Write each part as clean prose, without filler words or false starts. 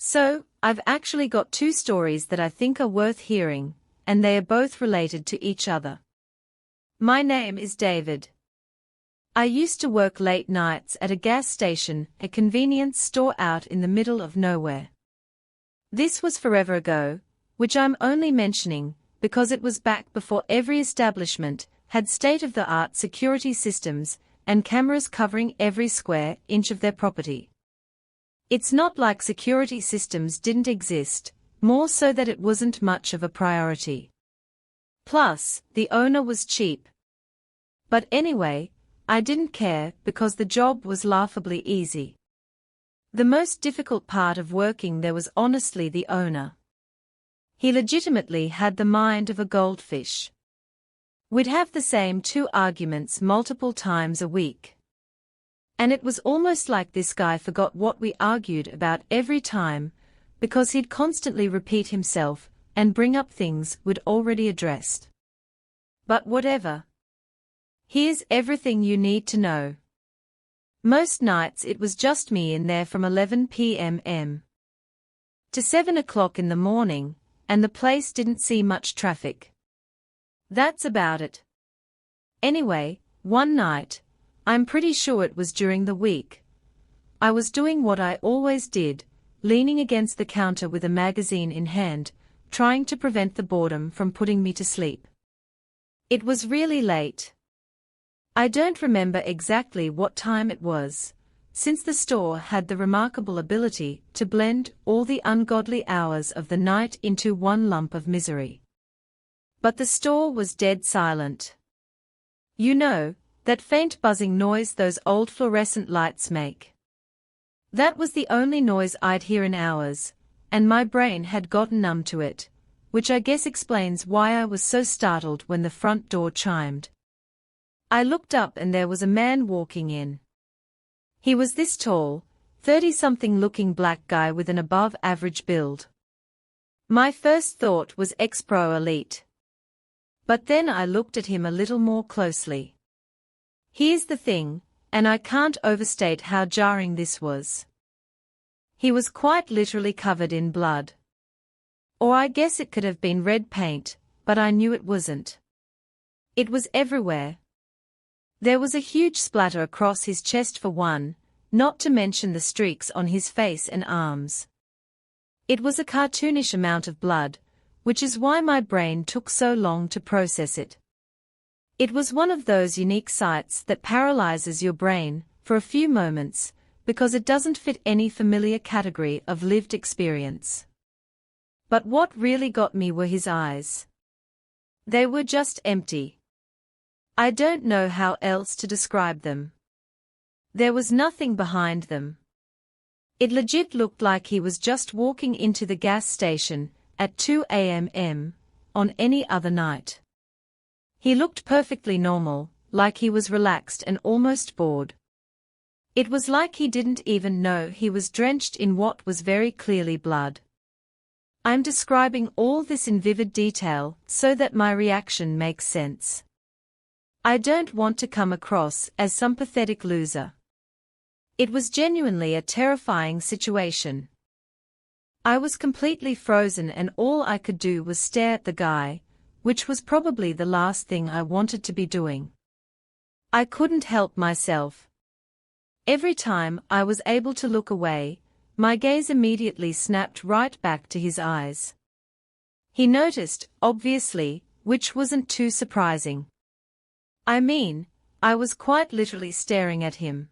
So, I've actually got two stories that I think are worth hearing, and they are both related to each other. My name is David. I used to work late nights at a gas station, a convenience store out in the middle of nowhere. This was forever ago, which I'm only mentioning because it was back before every establishment had state-of-the-art security systems and cameras covering every square inch of their property. It's not like security systems didn't exist, more so that it wasn't much of a priority. Plus, the owner was cheap. But anyway, I didn't care because the job was laughably easy. The most difficult part of working there was honestly the owner. He legitimately had the mind of a goldfish. We'd have the same two arguments multiple times a week. And it was almost like this guy forgot what we argued about every time, because he'd constantly repeat himself and bring up things we'd already addressed. But whatever. Here's everything you need to know. Most nights it was just me in there from 11 p.m. to 7 o'clock in the morning, and the place didn't see much traffic. That's about it. Anyway, one night, I'm pretty sure it was during the week, I was doing what I always did, leaning against the counter with a magazine in hand, trying to prevent the boredom from putting me to sleep. It was really late. I don't remember exactly what time it was, since the store had the remarkable ability to blend all the ungodly hours of the night into one lump of misery. But the store was dead silent. You know, that faint buzzing noise those old fluorescent lights make. That was the only noise I'd hear in hours, and my brain had gotten numb to it, which I guess explains why I was so startled when the front door chimed. I looked up and there was a man walking in. He was this tall, 30-something looking black guy with an above-average build. My first thought was ex-pro elite. But then I looked at him a little more closely. Here's the thing, and I can't overstate how jarring this was. He was quite literally covered in blood. Or I guess it could have been red paint, but I knew it wasn't. It was everywhere. There was a huge splatter across his chest for one, not to mention the streaks on his face and arms. It was a cartoonish amount of blood, which is why my brain took so long to process it. It was one of those unique sights that paralyzes your brain for a few moments, because it doesn't fit any familiar category of lived experience. But what really got me were his eyes. They were just empty. I don't know how else to describe them. There was nothing behind them. It legit looked like he was just walking into the gas station at 2 a.m. on any other night. He looked perfectly normal, like he was relaxed and almost bored. It was like he didn't even know he was drenched in what was very clearly blood. I'm describing all this in vivid detail so that my reaction makes sense. I don't want to come across as some pathetic loser. It was genuinely a terrifying situation. I was completely frozen and all I could do was stare at the guy, which was probably the last thing I wanted to be doing. I couldn't help myself. Every time I was able to look away, my gaze immediately snapped right back to his eyes. He noticed, obviously, which wasn't too surprising. I mean, I was quite literally staring at him.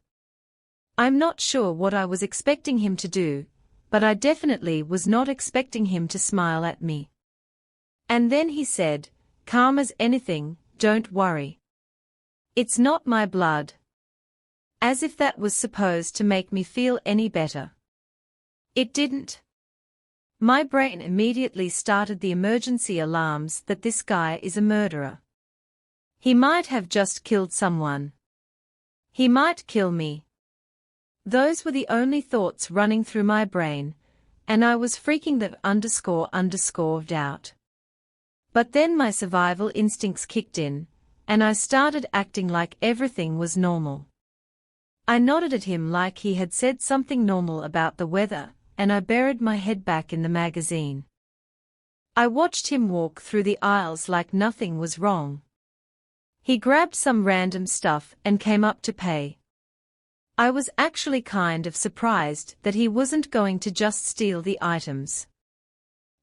I'm not sure what I was expecting him to do, but I definitely was not expecting him to smile at me. And then he said, calm as anything, don't worry. It's not my blood. As if that was supposed to make me feel any better. It didn't. My brain immediately started the emergency alarms that this guy is a murderer. He might have just killed someone. He might kill me. Those were the only thoughts running through my brain, and I was freaking the _ out. But then my survival instincts kicked in, and I started acting like everything was normal. I nodded at him like he had said something normal about the weather, and I buried my head back in the magazine. I watched him walk through the aisles like nothing was wrong. He grabbed some random stuff and came up to pay. I was actually kind of surprised that he wasn't going to just steal the items.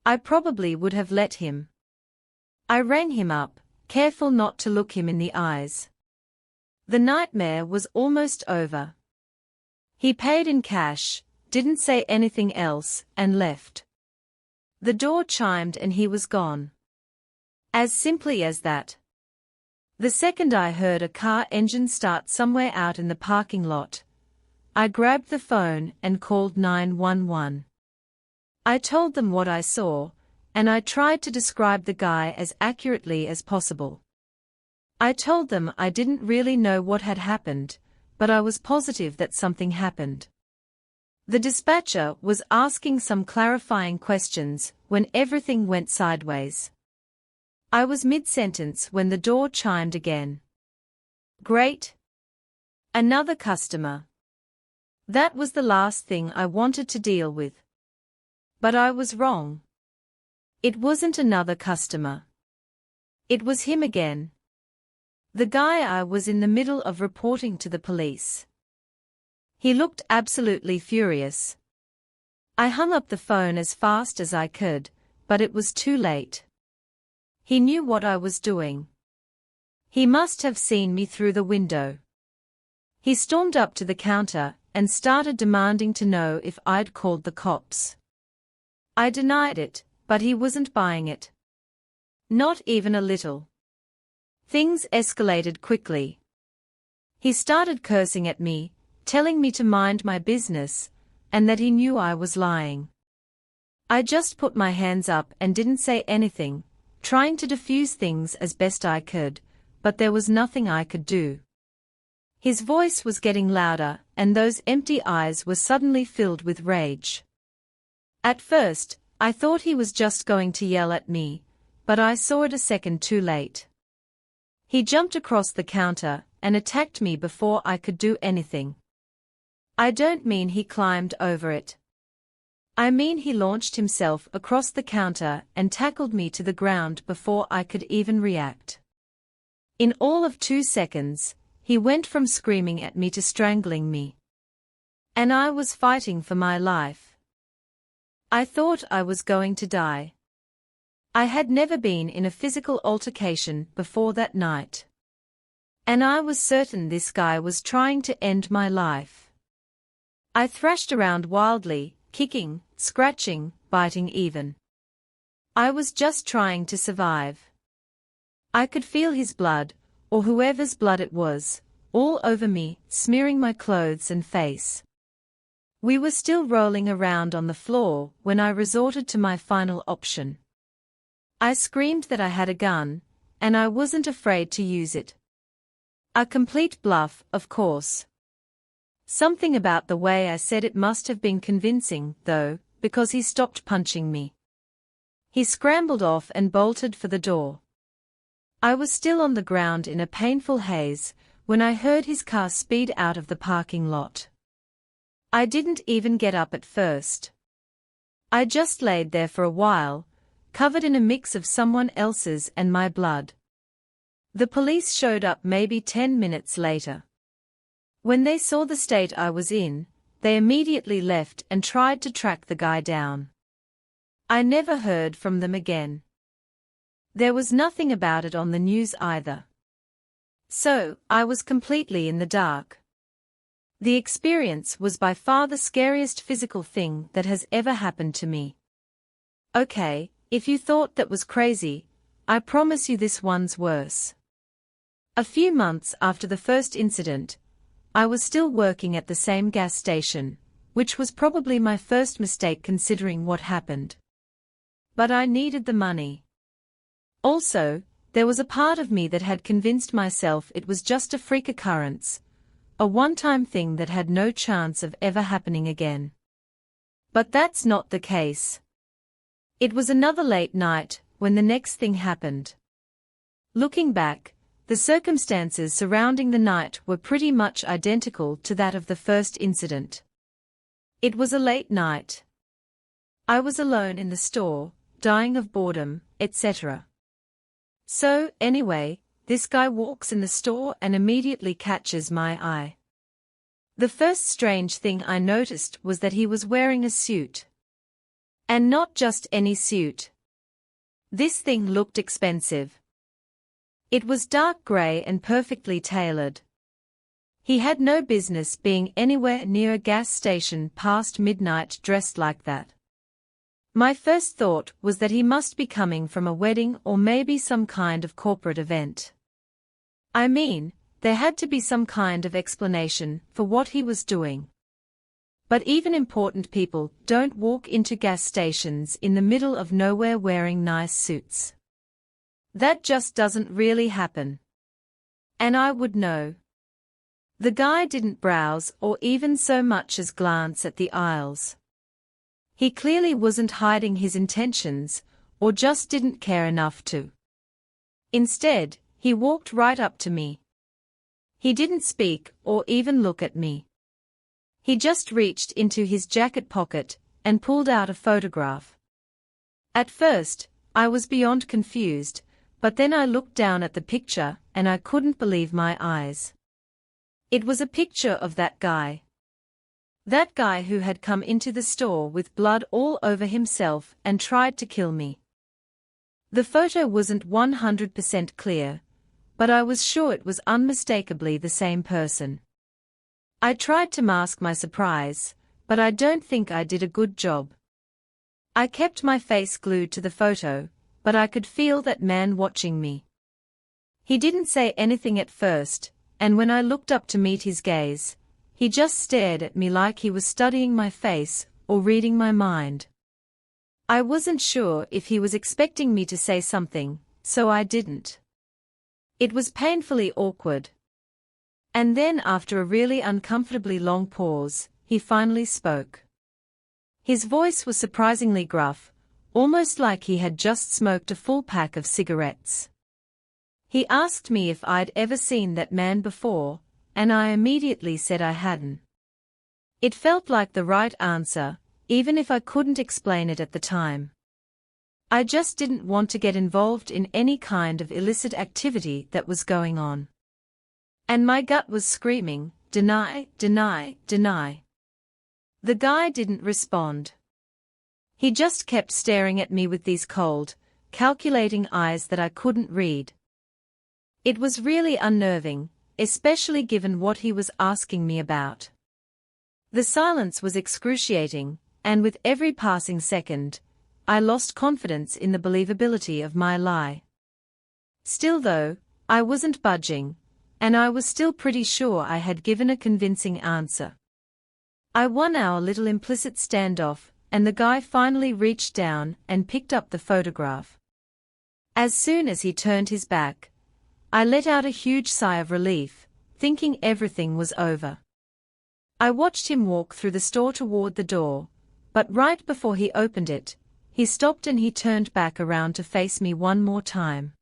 I probably would have let him. I rang him up, careful not to look him in the eyes. The nightmare was almost over. He paid in cash, didn't say anything else, and left. The door chimed and he was gone. As simply as that. The second I heard a car engine start somewhere out in the parking lot, I grabbed the phone and called 911. I told them what I saw, and I tried to describe the guy as accurately as possible. I told them I didn't really know what had happened, but I was positive that something happened. The dispatcher was asking some clarifying questions when everything went sideways. I was mid-sentence when the door chimed again. Great. Another customer. That was the last thing I wanted to deal with. But I was wrong. It wasn't another customer. It was him again. The guy I was in the middle of reporting to the police. He looked absolutely furious. I hung up the phone as fast as I could, but it was too late. He knew what I was doing. He must have seen me through the window. He stormed up to the counter and started demanding to know if I'd called the cops. I denied it, but he wasn't buying it. Not even a little. Things escalated quickly. He started cursing at me, telling me to mind my business, and that he knew I was lying. I just put my hands up and didn't say anything, trying to defuse things as best I could, but there was nothing I could do. His voice was getting louder, and those empty eyes were suddenly filled with rage. At first, I thought he was just going to yell at me, but I saw it a second too late. He jumped across the counter and attacked me before I could do anything. I don't mean he climbed over it. I mean he launched himself across the counter and tackled me to the ground before I could even react. In all of 2 seconds, he went from screaming at me to strangling me. And I was fighting for my life. I thought I was going to die. I had never been in a physical altercation before that night. And I was certain this guy was trying to end my life. I thrashed around wildly, kicking, scratching, biting even. I was just trying to survive. I could feel his blood, or whoever's blood it was, all over me, smearing my clothes and face. We were still rolling around on the floor when I resorted to my final option. I screamed that I had a gun, and I wasn't afraid to use it. A complete bluff, of course. Something about the way I said it must have been convincing, though, because he stopped punching me. He scrambled off and bolted for the door. I was still on the ground in a painful haze when I heard his car speed out of the parking lot. I didn't even get up at first. I just laid there for a while, covered in a mix of someone else's and my blood. The police showed up maybe 10 minutes later. When they saw the state I was in, they immediately left and tried to track the guy down. I never heard from them again. There was nothing about it on the news either. So, I was completely in the dark. The experience was by far the scariest physical thing that has ever happened to me. Okay, if you thought that was crazy, I promise you this one's worse. A few months after the first incident, I was still working at the same gas station, which was probably my first mistake considering what happened. But I needed the money. Also, there was a part of me that had convinced myself it was just a freak occurrence, a one-time thing that had no chance of ever happening again. But that's not the case. It was another late night when the next thing happened. Looking back, the circumstances surrounding the night were pretty much identical to that of the first incident. It was a late night. I was alone in the store, dying of boredom, etc. So, anyway, this guy walks in the store and immediately catches my eye. The first strange thing I noticed was that he was wearing a suit. And not just any suit. This thing looked expensive. It was dark grey and perfectly tailored. He had no business being anywhere near a gas station past midnight dressed like that. My first thought was that he must be coming from a wedding or maybe some kind of corporate event. I mean, there had to be some kind of explanation for what he was doing. But even important people don't walk into gas stations in the middle of nowhere wearing nice suits. That just doesn't really happen. And I would know. The guy didn't browse or even so much as glance at the aisles. He clearly wasn't hiding his intentions, or just didn't care enough to. Instead, he walked right up to me. He didn't speak or even look at me. He just reached into his jacket pocket and pulled out a photograph. At first, I was beyond confused, but then I looked down at the picture and I couldn't believe my eyes. It was a picture of that guy. That guy who had come into the store with blood all over himself and tried to kill me. The photo wasn't 100% clear, but I was sure it was unmistakably the same person. I tried to mask my surprise, but I don't think I did a good job. I kept my face glued to the photo, but I could feel that man watching me. He didn't say anything at first, and when I looked up to meet his gaze, he just stared at me like he was studying my face or reading my mind. I wasn't sure if he was expecting me to say something, so I didn't. It was painfully awkward. And then after a really uncomfortably long pause, he finally spoke. His voice was surprisingly gruff, almost like he had just smoked a full pack of cigarettes. He asked me if I'd ever seen that man before, and I immediately said I hadn't. It felt like the right answer, even if I couldn't explain it at the time. I just didn't want to get involved in any kind of illicit activity that was going on. And my gut was screaming, deny, deny, deny. The guy didn't respond. He just kept staring at me with these cold, calculating eyes that I couldn't read. It was really unnerving, especially given what he was asking me about. The silence was excruciating, and with every passing second, I lost confidence in the believability of my lie. Still though, I wasn't budging, and I was still pretty sure I had given a convincing answer. I won our little implicit standoff, and the guy finally reached down and picked up the photograph. As soon as he turned his back, I let out a huge sigh of relief, thinking everything was over. I watched him walk through the store toward the door, but right before he opened it, he stopped and he turned back around to face me one more time.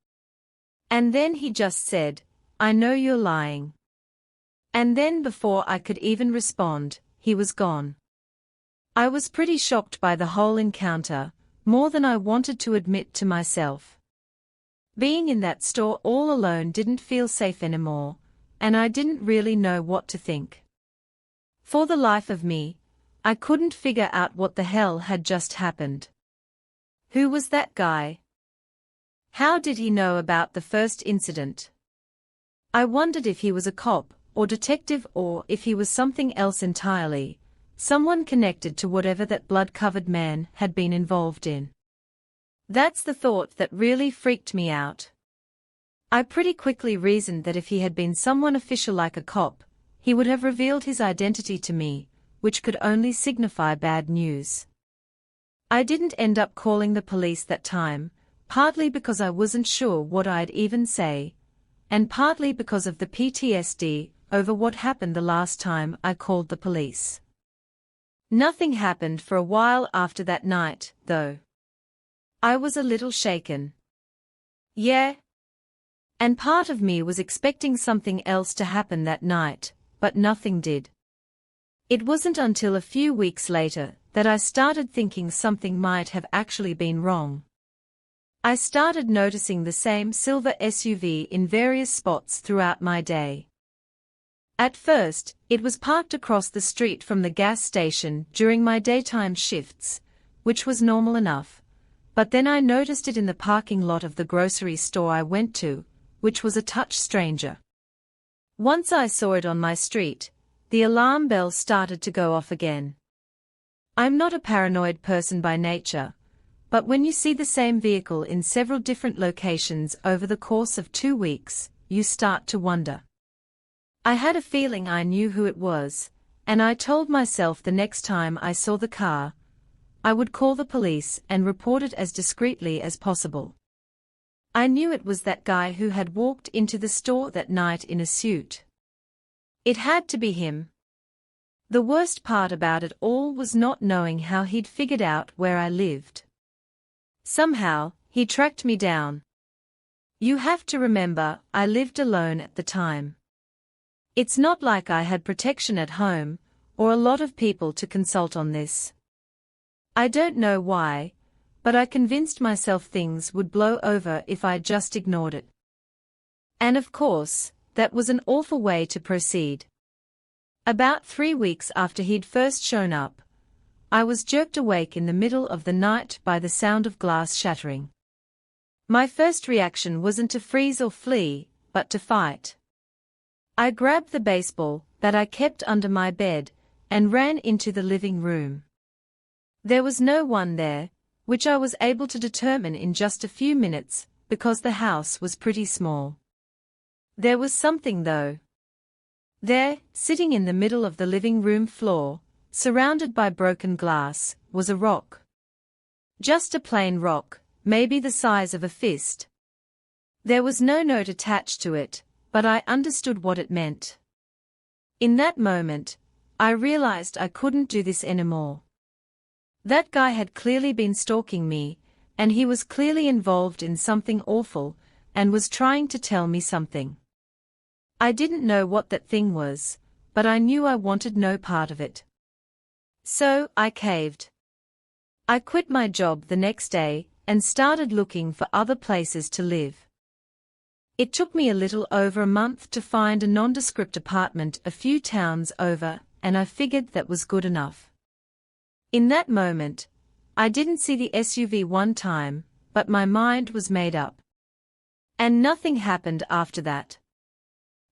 And then he just said, "I know you're lying." And then before I could even respond, he was gone. I was pretty shocked by the whole encounter, more than I wanted to admit to myself. Being in that store all alone didn't feel safe anymore, and I didn't really know what to think. For the life of me, I couldn't figure out what the hell had just happened. Who was that guy? How did he know about the first incident? I wondered if he was a cop, or detective, or if he was something else entirely, someone connected to whatever that blood-covered man had been involved in. That's the thought that really freaked me out. I pretty quickly reasoned that if he had been someone official like a cop, he would have revealed his identity to me, which could only signify bad news. I didn't end up calling the police that time, partly because I wasn't sure what I'd even say, and partly because of the PTSD over what happened the last time I called the police. Nothing happened for a while after that night, though. I was a little shaken. Yeah. And part of me was expecting something else to happen that night, but nothing did. It wasn't until a few weeks later that I started thinking something might have actually been wrong. I started noticing the same silver SUV in various spots throughout my day. At first, it was parked across the street from the gas station during my daytime shifts, which was normal enough, but then I noticed it in the parking lot of the grocery store I went to, which was a touch stranger. Once I saw it on my street, the alarm bell started to go off again. I'm not a paranoid person by nature, but when you see the same vehicle in several different locations over the course of 2 weeks, you start to wonder. I had a feeling I knew who it was, and I told myself the next time I saw the car, I would call the police and report it as discreetly as possible. I knew it was that guy who had walked into the store that night in a suit. It had to be him. The worst part about it all was not knowing how he'd figured out where I lived. Somehow, he tracked me down. You have to remember, I lived alone at the time. It's not like I had protection at home, or a lot of people to consult on this. I don't know why, but I convinced myself things would blow over if I just ignored it. And of course, that was an awful way to proceed. About 3 weeks after he'd first shown up, I was jerked awake in the middle of the night by the sound of glass shattering. My first reaction wasn't to freeze or flee, but to fight. I grabbed the baseball that I kept under my bed and ran into the living room. There was no one there, which I was able to determine in just a few minutes, because the house was pretty small. There was something though. There, sitting in the middle of the living room floor, surrounded by broken glass, was a rock. Just a plain rock, maybe the size of a fist. There was no note attached to it, but I understood what it meant. In that moment, I realized I couldn't do this anymore. That guy had clearly been stalking me, and he was clearly involved in something awful, and was trying to tell me something. I didn't know what that thing was, but I knew I wanted no part of it. So, I caved. I quit my job the next day, and started looking for other places to live. It took me a little over a month to find a nondescript apartment a few towns over, and I figured that was good enough. In that moment, I didn't see the SUV one time, but my mind was made up. And nothing happened after that.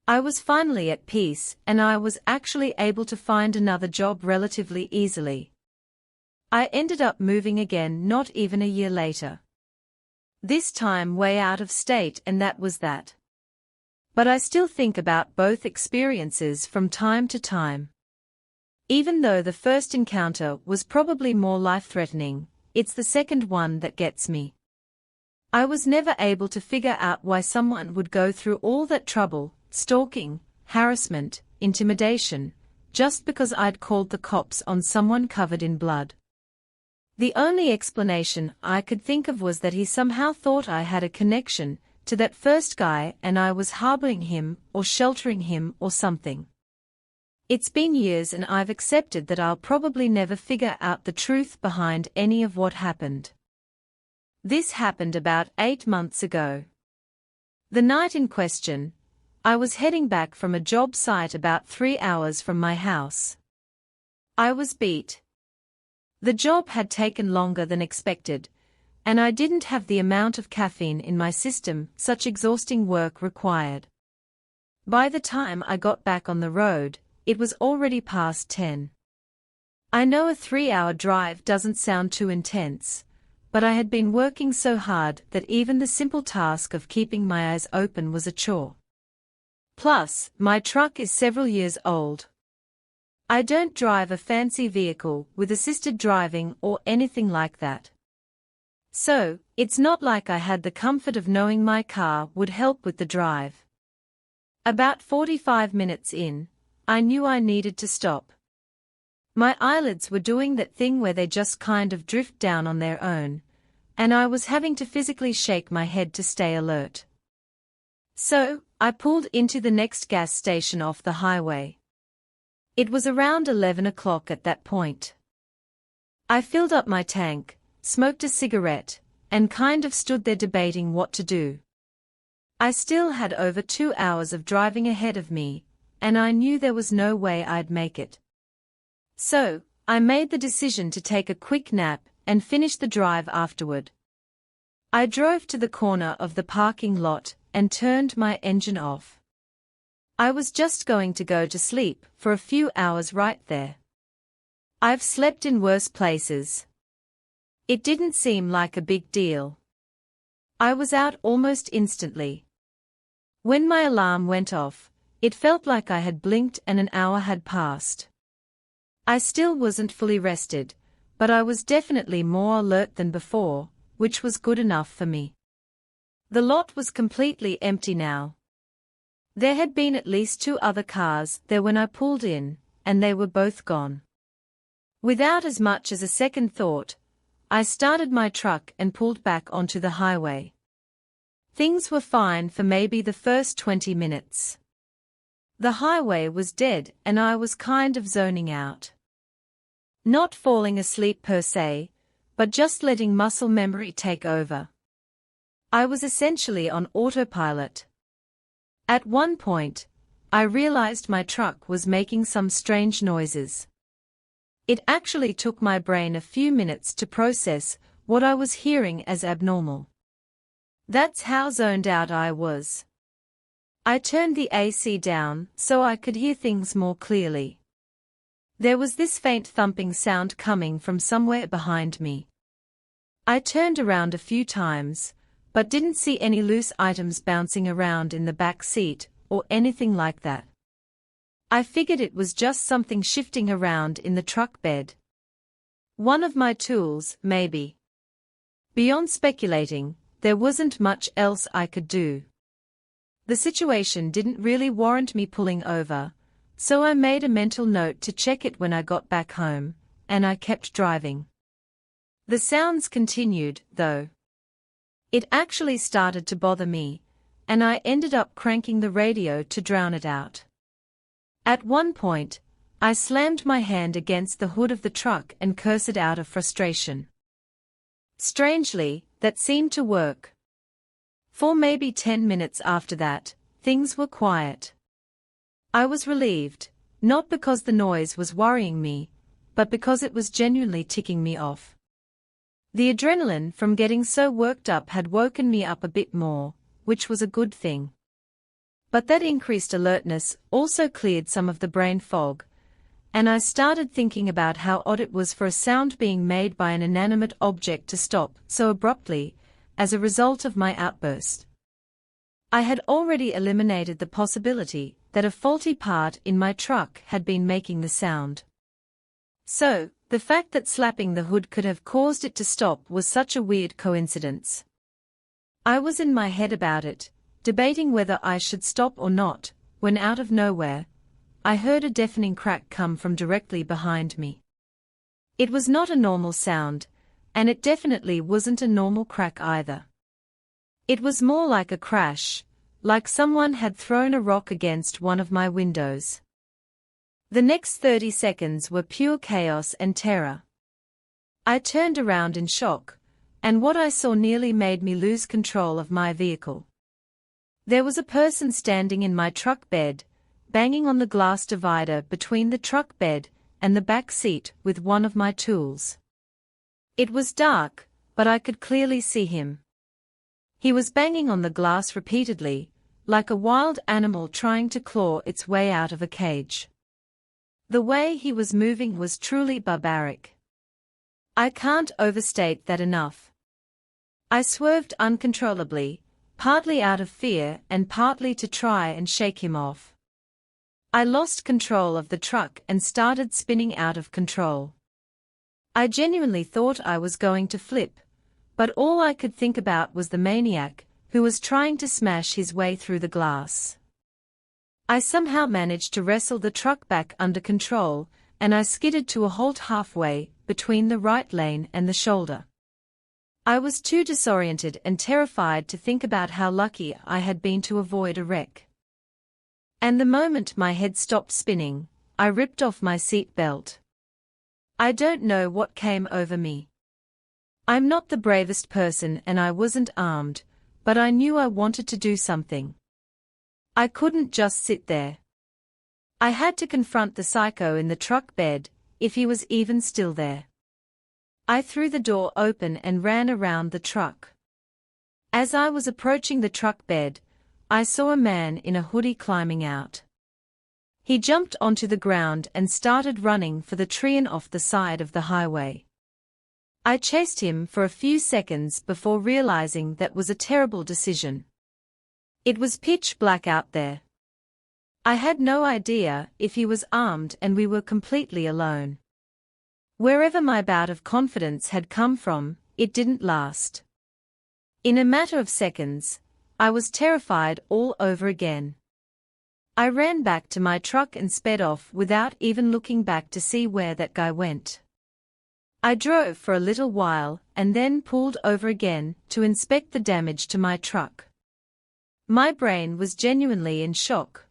I was finally at peace, and I was actually able to find another job relatively easily. I ended up moving again not even a year later. This time way out of state, and that was that. But I still think about both experiences from time to time. Even though the first encounter was probably more life-threatening, it's the second one that gets me. I was never able to figure out why someone would go through all that trouble, stalking, harassment, intimidation, just because I'd called the cops on someone covered in blood. The only explanation I could think of was that he somehow thought I had a connection to that first guy and I was harboring him or sheltering him or something. It's been years and I've accepted that I'll probably never figure out the truth behind any of what happened. This happened about 8 months ago. The night in question, I was heading back from a job site about 3 hours from my house. I was beat. The job had taken longer than expected, and I didn't have the amount of caffeine in my system such exhausting work required. By the time I got back on the road, it was already past 10. I know a 3-hour drive doesn't sound too intense, but I had been working so hard that even the simple task of keeping my eyes open was a chore. Plus, my truck is several years old. I don't drive a fancy vehicle with assisted driving or anything like that. So, it's not like I had the comfort of knowing my car would help with the drive. About 45 minutes in, I knew I needed to stop. My eyelids were doing that thing where they just kind of drift down on their own, and I was having to physically shake my head to stay alert. So, I pulled into the next gas station off the highway. It was around 11 o'clock at that point. I filled up my tank, smoked a cigarette, and kind of stood there debating what to do. I still had over 2 hours of driving ahead of me, and I knew there was no way I'd make it. So, I made the decision to take a quick nap and finish the drive afterward. I drove to the corner of the parking lot and turned my engine off. I was just going to go to sleep for a few hours right there. I've slept in worse places. It didn't seem like a big deal. I was out almost instantly. When my alarm went off, it felt like I had blinked and an hour had passed. I still wasn't fully rested, but I was definitely more alert than before, which was good enough for me. The lot was completely empty now. There had been at least 2 other cars there when I pulled in, and they were both gone. Without as much as a second thought, I started my truck and pulled back onto the highway. Things were fine for maybe the first 20 minutes. The highway was dead and I was kind of zoning out. Not falling asleep per se, but just letting muscle memory take over. I was essentially on autopilot. At one point, I realized my truck was making some strange noises. It actually took my brain a few minutes to process what I was hearing as abnormal. That's how zoned out I was. I turned the AC down so I could hear things more clearly. There was this faint thumping sound coming from somewhere behind me. I turned around a few times, but didn't see any loose items bouncing around in the back seat or anything like that. I figured it was just something shifting around in the truck bed. One of my tools, maybe. Beyond speculating, there wasn't much else I could do. The situation didn't really warrant me pulling over, so I made a mental note to check it when I got back home, and I kept driving. The sounds continued, though. It actually started to bother me, and I ended up cranking the radio to drown it out. At one point, I slammed my hand against the hood of the truck and cursed out of frustration. Strangely, that seemed to work. For maybe 10 minutes after that, things were quiet. I was relieved, not because the noise was worrying me, but because it was genuinely ticking me off. The adrenaline from getting so worked up had woken me up a bit more, which was a good thing. But that increased alertness also cleared some of the brain fog, and I started thinking about how odd it was for a sound being made by an inanimate object to stop so abruptly, as a result of my outburst. I had already eliminated the possibility that a faulty part in my truck had been making the sound. So, the fact that slapping the hood could have caused it to stop was such a weird coincidence. I was in my head about it, debating whether I should stop or not, when out of nowhere, I heard a deafening crack come from directly behind me. It was not a normal sound, and it definitely wasn't a normal crack either. It was more like a crash, like someone had thrown a rock against one of my windows. The next 30 seconds were pure chaos and terror. I turned around in shock, and what I saw nearly made me lose control of my vehicle. There was a person standing in my truck bed, banging on the glass divider between the truck bed and the back seat with one of my tools. It was dark, but I could clearly see him. He was banging on the glass repeatedly, like a wild animal trying to claw its way out of a cage. The way he was moving was truly barbaric. I can't overstate that enough. I swerved uncontrollably, partly out of fear and partly to try and shake him off. I lost control of the truck and started spinning out of control. I genuinely thought I was going to flip, but all I could think about was the maniac who was trying to smash his way through the glass. I somehow managed to wrestle the truck back under control, and I skidded to a halt halfway between the right lane and the shoulder. I was too disoriented and terrified to think about how lucky I had been to avoid a wreck. And the moment my head stopped spinning, I ripped off my seat belt. I don't know what came over me. I'm not the bravest person and I wasn't armed, but I knew I wanted to do something. I couldn't just sit there. I had to confront the psycho in the truck bed, if he was even still there. I threw the door open and ran around the truck. As I was approaching the truck bed, I saw a man in a hoodie climbing out. He jumped onto the ground and started running for the tree and off the side of the highway. I chased him for a few seconds before realizing that was a terrible decision. It was pitch black out there. I had no idea if he was armed and we were completely alone. Wherever my bout of confidence had come from, it didn't last. In a matter of seconds, I was terrified all over again. I ran back to my truck and sped off without even looking back to see where that guy went. I drove for a little while and then pulled over again to inspect the damage to my truck. My brain was genuinely in shock.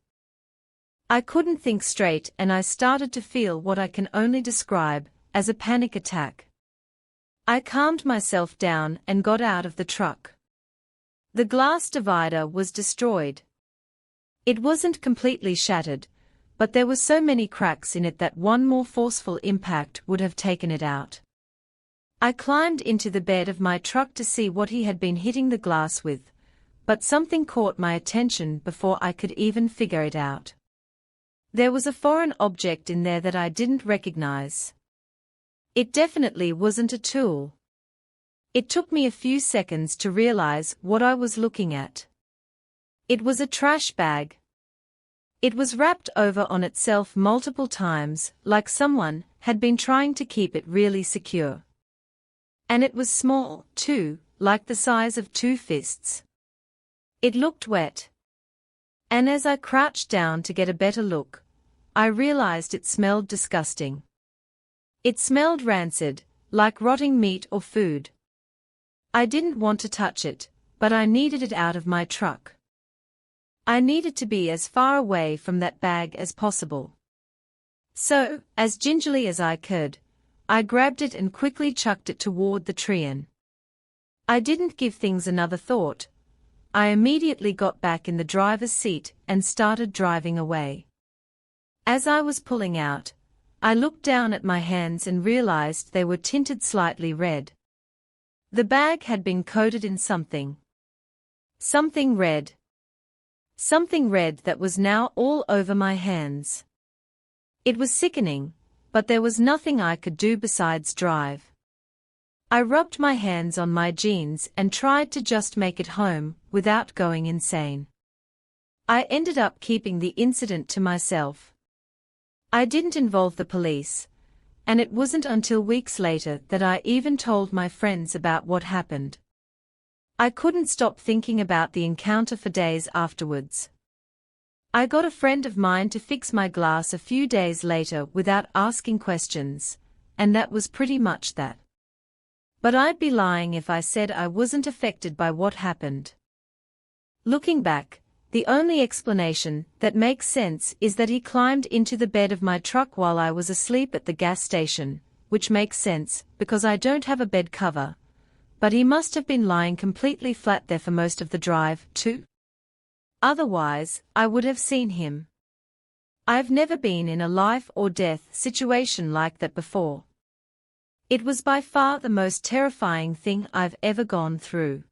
I couldn't think straight and I started to feel what I can only describe as a panic attack. I calmed myself down and got out of the truck. The glass divider was destroyed. It wasn't completely shattered, but there were so many cracks in it that one more forceful impact would have taken it out. I climbed into the bed of my truck to see what he had been hitting the glass with, but something caught my attention before I could even figure it out. There was a foreign object in there that I didn't recognize. It definitely wasn't a tool. It took me a few seconds to realize what I was looking at. It was a trash bag. It was wrapped over on itself multiple times, like someone had been trying to keep it really secure. And it was small, too, like the size of two fists. It looked wet. And as I crouched down to get a better look, I realized it smelled disgusting. It smelled rancid, like rotting meat or food. I didn't want to touch it, but I needed it out of my truck. I needed to be as far away from that bag as possible. So, as gingerly as I could, I grabbed it and quickly chucked it toward the tree. I didn't give things another thought. I immediately got back in the driver's seat and started driving away. As I was pulling out, I looked down at my hands and realized they were tinted slightly red. The bag had been coated in something. Something red. Something red that was now all over my hands. It was sickening, but there was nothing I could do besides drive. I rubbed my hands on my jeans and tried to just make it home without going insane. I ended up keeping the incident to myself. I didn't involve the police, and it wasn't until weeks later that I even told my friends about what happened. I couldn't stop thinking about the encounter for days afterwards. I got a friend of mine to fix my glass a few days later without asking questions, and that was pretty much that. But I'd be lying if I said I wasn't affected by what happened. Looking back, the only explanation that makes sense is that he climbed into the bed of my truck while I was asleep at the gas station, which makes sense because I don't have a bed cover. But he must have been lying completely flat there for most of the drive, too. Otherwise, I would have seen him. I've never been in a life or death situation like that before. It was by far the most terrifying thing I've ever gone through.